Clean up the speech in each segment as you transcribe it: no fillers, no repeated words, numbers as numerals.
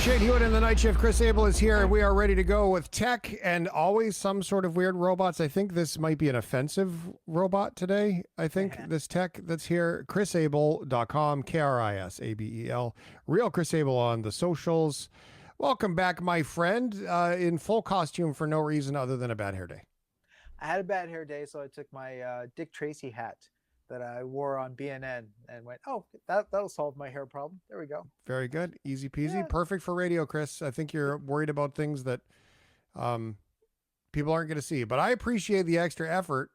Shane Hewitt in the night shift. Chris Abel is here. We are ready to go with tech and always some sort of weird robots. I think this might be an offensive robot today. I think this tech that's here. ChrisAbel.com, KRISABEL. Real Chris Abel on the socials. Welcome back, my friend, in full costume for no reason other than a bad hair day. I had a bad hair day, so I took my Dick Tracy hat that I wore on BNN and went, oh, that'll solve my hair problem. There we go. Very good. Easy peasy. Yeah. Perfect for radio, Chris. I think you're worried about things that people aren't going to see. But I appreciate the extra effort.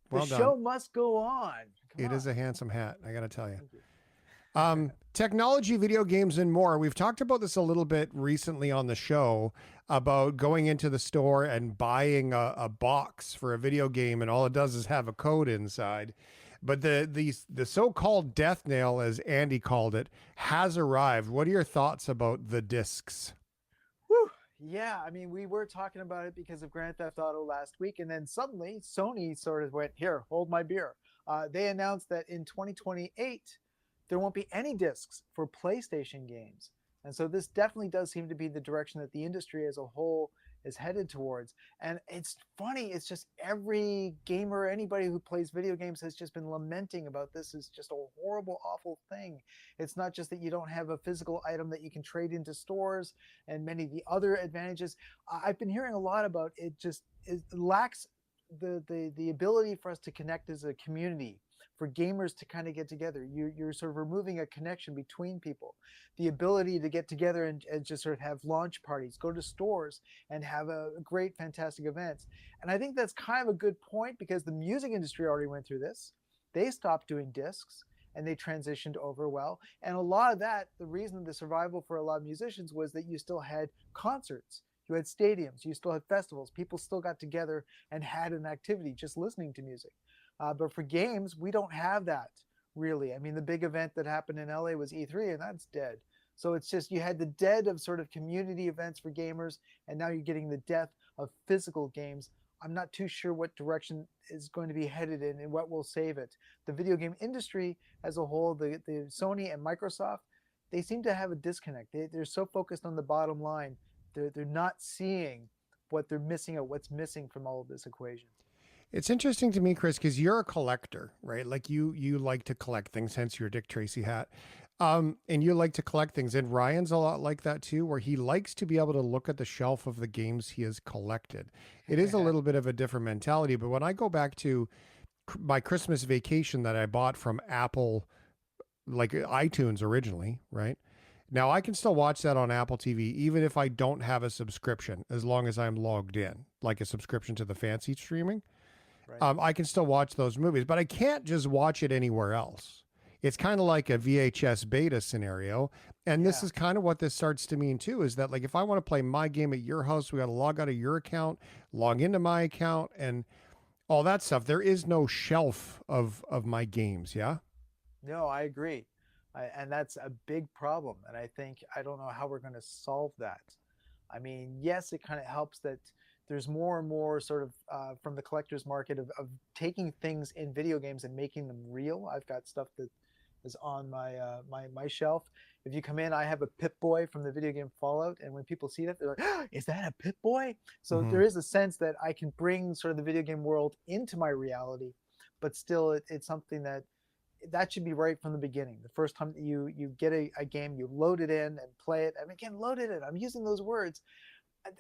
Well the done. show must go on. It is a handsome hat, I got to tell you. Thank you. Technology, video games, and more. We've talked about this a little bit recently on the show about going into the store and buying a box for a video game, and all it does is have a code inside. But the so-called death nail, as Andy called it, has arrived. What are your thoughts about the discs? Whew. Yeah, I mean, we were talking about it because of Grand Theft Auto last week, and then suddenly Sony sort of went, here, hold my beer. They announced that in 2028, there won't be any discs for PlayStation games. And so this definitely does seem to be the direction that the industry as a whole is headed towards. And it's funny, it's just every gamer, anybody who plays video games has just been lamenting about this is just a horrible, awful thing. It's not just that you don't have a physical item that you can trade into stores and many of the other advantages. I've been hearing a lot about it lacks the ability for us to connect as a community, for gamers to kind of get together. You're sort of removing a connection between people. The ability to get together and just sort of have launch parties, go to stores and have a great, fantastic events. And I think that's kind of a good point because the music industry already went through this. They stopped doing discs and they transitioned over well. And a lot of that, the reason the survival for a lot of musicians was that you still had concerts. You had stadiums, you still had festivals. People still got together and had an activity just listening to music. But for games, we don't have that really. I mean, the big event that happened in LA was E3 and that's dead. So it's just, you had the dead of sort of community events for gamers, and now you're getting the death of physical games. I'm not too sure what direction is going to be headed in and what will save it. The video game industry as a whole, the Sony and Microsoft, they seem to have a disconnect. They're so focused on the bottom line. They're not seeing what they're missing or what's missing from all of this equation. It's interesting to me, Chris, because you're a collector, right? Like you like to collect things, hence your Dick Tracy hat. And you like to collect things. And Ryan's a lot like that too, where he likes to be able to look at the shelf of the games he has collected. It is a little bit of a different mentality. But when I go back to my Christmas vacation that I bought from Apple, like iTunes originally, right? Now I can still watch that on Apple TV, even if I don't have a subscription, as long as I'm logged in, like a subscription to the fancy streaming. Right. I can still watch those movies, but I can't just watch it anywhere else. It's kind of like a VHS beta scenario. And this is kind of what this starts to mean too, is that like, if I want to play my game at your house, we got to log out of your account, log into my account and all that stuff. There is no shelf of my games. Yeah. No, I agree. And that's a big problem. And I don't know how we're going to solve that. I mean, yes, it kind of helps that there's more and more sort of from the collector's market of taking things in video games and making them real. I've got stuff that is on my shelf. If you come in, I have a Pip-Boy from the video game Fallout, and when people see that, they're like, oh, "Is that a Pip-Boy?" So there is a sense that I can bring sort of the video game world into my reality, but still, it's something that should be right from the beginning. The first time that you get a game, you load it in and play it. And again, load it in. I'm using those words.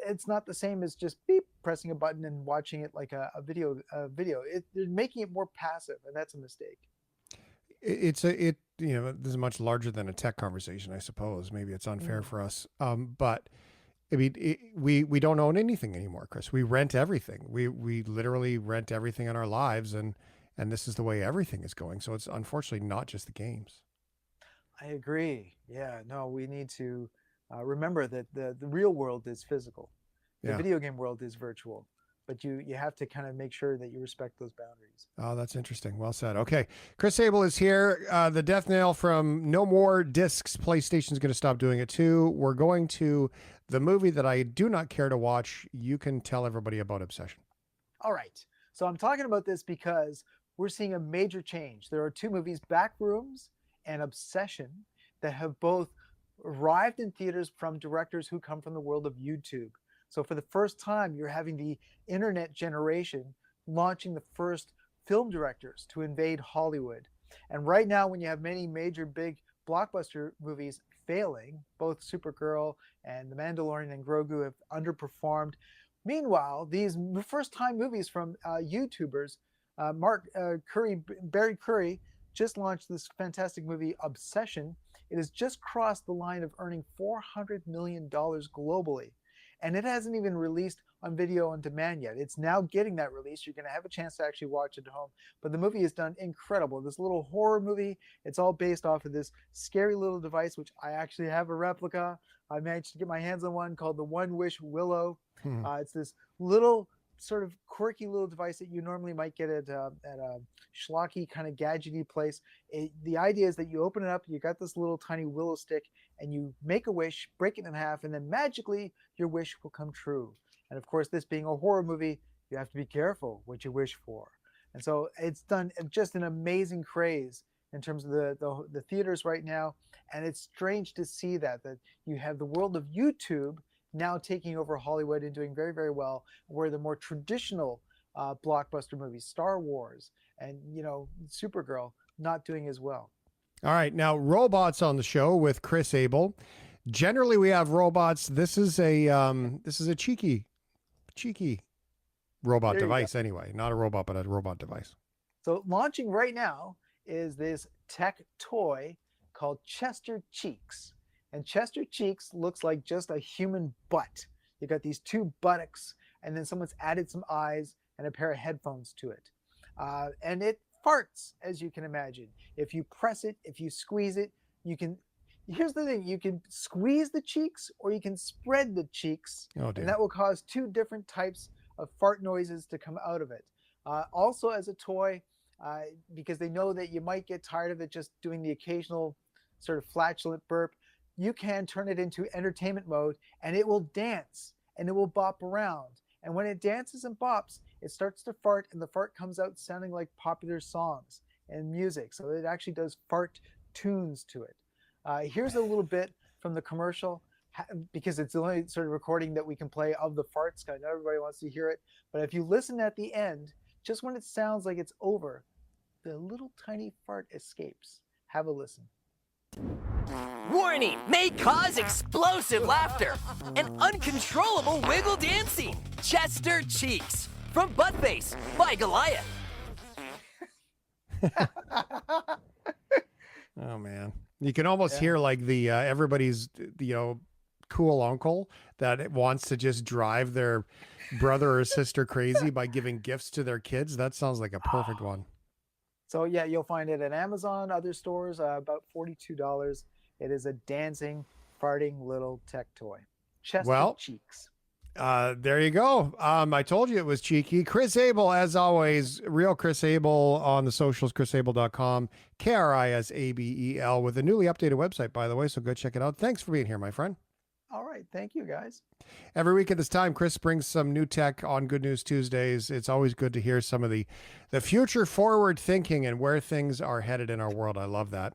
It's not the same as just beep, pressing a button and watching it like a video. They're making it more passive, and that's a mistake. This is much larger than a tech conversation, I suppose. Maybe it's unfair for us. But I mean, we don't own anything anymore, Chris. We rent everything. We literally rent everything in our lives, and this is the way everything is going. So it's unfortunately not just the games. I agree. Yeah, no, we need to remember that the real world is physical. The video game world is virtual. But you have to kind of make sure that you respect those boundaries. Oh, that's interesting. Well said. Okay. Chris Abel is here. The death nail from no more discs. PlayStation's going to stop doing it too. We're going to the movie that I do not care to watch. You can tell everybody about Obsession. All right. So I'm talking about this because we're seeing a major change. There are two movies, Backrooms and Obsession, that have both arrived in theaters from directors who come from the world of YouTube. So for the first time, you're having the internet generation launching the first film directors to invade Hollywood. And right now, when you have many major big blockbuster movies failing, both Supergirl and The Mandalorian and Grogu have underperformed. Meanwhile, these first time movies from YouTubers, Mark Curry, Barry Curry, just launched this fantastic movie, Obsession. It has just crossed the line of earning $400 million globally. And it hasn't even released on video on demand yet. It's now getting that release. You're going to have a chance to actually watch it at home. But the movie is done incredible. This little horror movie, it's all based off of this scary little device, which I actually have a replica. I managed to get my hands on one called the One Wish Willow. It's this little sort of quirky little device that you normally might get at a schlocky kind of gadgety place. The idea is that you open it up, you got this little tiny willow stick, and you make a wish, break it in half, and then magically your wish will come true. And of course, this being a horror movie, you have to be careful what you wish for. And so it's done just an amazing craze in terms of the theaters right now. And it's strange to see that you have the world of YouTube now taking over Hollywood and doing very, very well, where the more traditional blockbuster movies, Star Wars and, Supergirl, not doing as well. All right. Now, robots on the show with Chris Abel. Generally, we have robots. This is a cheeky robot device anyway. Not a robot, but a robot device. So launching right now is this tech toy called Chester Cheeks. And Chester Cheeks looks like just a human butt. You got these two buttocks, and then someone's added some eyes and a pair of headphones to it. And it farts, as you can imagine. If you press it, if you squeeze it, you can... Here's the thing, you can squeeze the cheeks or you can spread the cheeks, and that will cause two different types of fart noises to come out of it. Also as a toy, because they know that you might get tired of it just doing the occasional sort of flatulent burp, you can turn it into entertainment mode and it will dance and it will bop around. And when it dances and bops, it starts to fart, and the fart comes out sounding like popular songs and music. So it actually does fart tunes to it. Here's a little bit from the commercial, because it's the only sort of recording that we can play of the farts. I know everybody wants to hear it, but if you listen at the end, just when it sounds like it's over, the little tiny fart escapes. Have a listen. Warning, may cause explosive laughter and uncontrollable wiggle dancing. Chester Cheeks from Buttface by Goliath. Oh man, you can almost hear like the everybody's cool uncle that wants to just drive their brother or sister crazy by giving gifts to their kids. That sounds like a perfect one. So yeah, you'll find it at Amazon, other stores, about $42. It is a dancing, farting little tech toy. Chester Cheeks. There you go. I told you it was cheeky. Chris Abel, as always, real Chris Abel on the socials, chrisabel.com, KRISABEL, with a newly updated website, by the way, so go check it out. Thanks for being here, my friend. All right. Thank you, guys. Every week at this time, Chris brings some new tech on Good News Tuesdays. It's always good to hear some of the future forward thinking and where things are headed in our world. I love that.